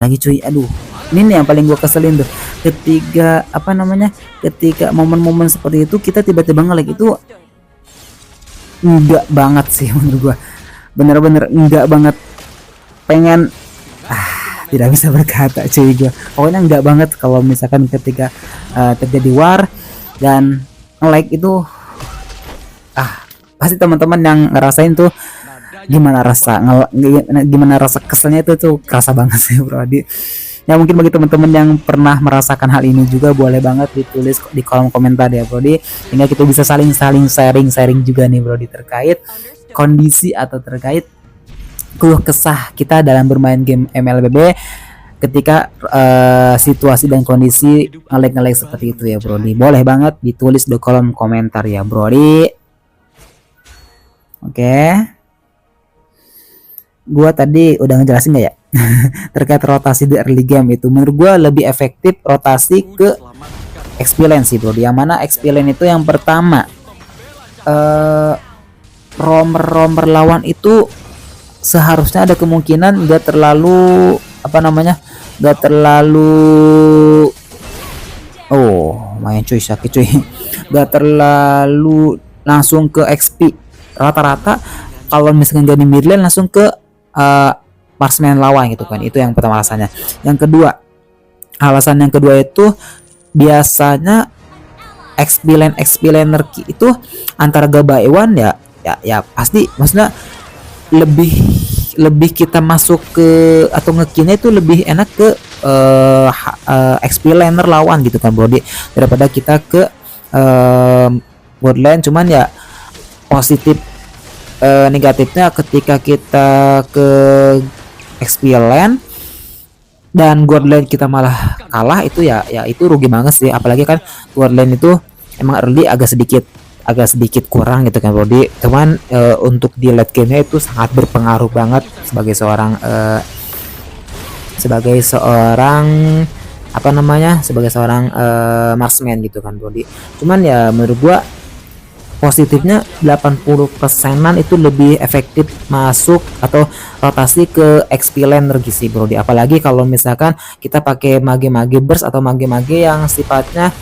lagi cuy. Aduh, ini nih yang paling gua keselin tuh, ketika apa namanya, ketika momen-momen seperti itu kita tiba-tiba nge-lag itu enggak banget sih menurut gua, bener-bener enggak banget. Pengen tidak bisa berkata cuy gua, pokoknya enggak banget kalau misalkan ketika terjadi war dan nge-lag itu. Pasti teman-teman yang ngerasain tuh gimana rasa keselnya itu tuh kerasa banget sih bro. Ya mungkin bagi teman-teman yang pernah merasakan hal ini juga boleh banget ditulis di kolom komentar ya bro, sehingga kita bisa saling sharing juga nih bro, terkait kondisi atau terkait keluh kesah kita dalam bermain game MLBB ketika situasi dan kondisi nge-lag seperti itu ya bro. Boleh banget ditulis di kolom komentar ya bro. Oke, gua tadi udah ngejelasin gak ya terkait rotasi di early game. Itu menurut gua lebih efektif rotasi ke XP lane sih bro, yang mana XP lane itu yang pertama romer lawan itu seharusnya ada kemungkinan gak terlalu main cuy, sakit cuy gak terlalu langsung ke XP. Rata-rata kalau misalkan gak di mid lane langsung ke marksman lawan gitu kan. Itu yang pertama alasannya. Alasan yang kedua itu biasanya XP laner itu antara gak by one ya pasti, maksudnya lebih kita masuk ke atau ngekillnya itu lebih enak ke XP laner lawan gitu kan bro, daripada kita ke bot lane. Cuman ya positif negatifnya ketika kita ke XP lane dan god lane kita malah kalah, itu ya itu rugi banget sih. Apalagi kan god lane itu emang early agak sedikit kurang gitu kan bro. Cuman untuk di late game nya itu sangat berpengaruh banget sebagai seorang marksman gitu kan bro. Cuman ya menurut gua positifnya 80%-an itu lebih efektif masuk atau rotasi ke XP laner gitu bro. Apalagi kalau misalkan kita pakai mage burst atau mage yang sifatnya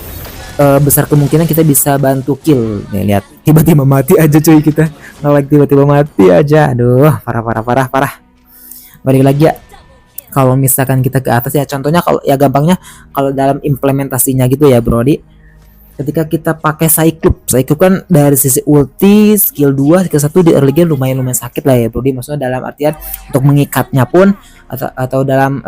besar kemungkinan kita bisa bantu kill. Nih lihat, tiba-tiba mati aja cuy, kita nge-lag tiba-tiba mati aja. Aduh, parah. Balik lagi ya, kalau misalkan kita ke atas ya, contohnya kalau ya gampangnya kalau dalam implementasinya gitu ya bro, ketika kita pakai Cyclops kan dari sisi ulti skill 2 skill 1 di early game lumayan sakit lah ya bro. Maksudnya dalam artian untuk mengikatnya pun atau dalam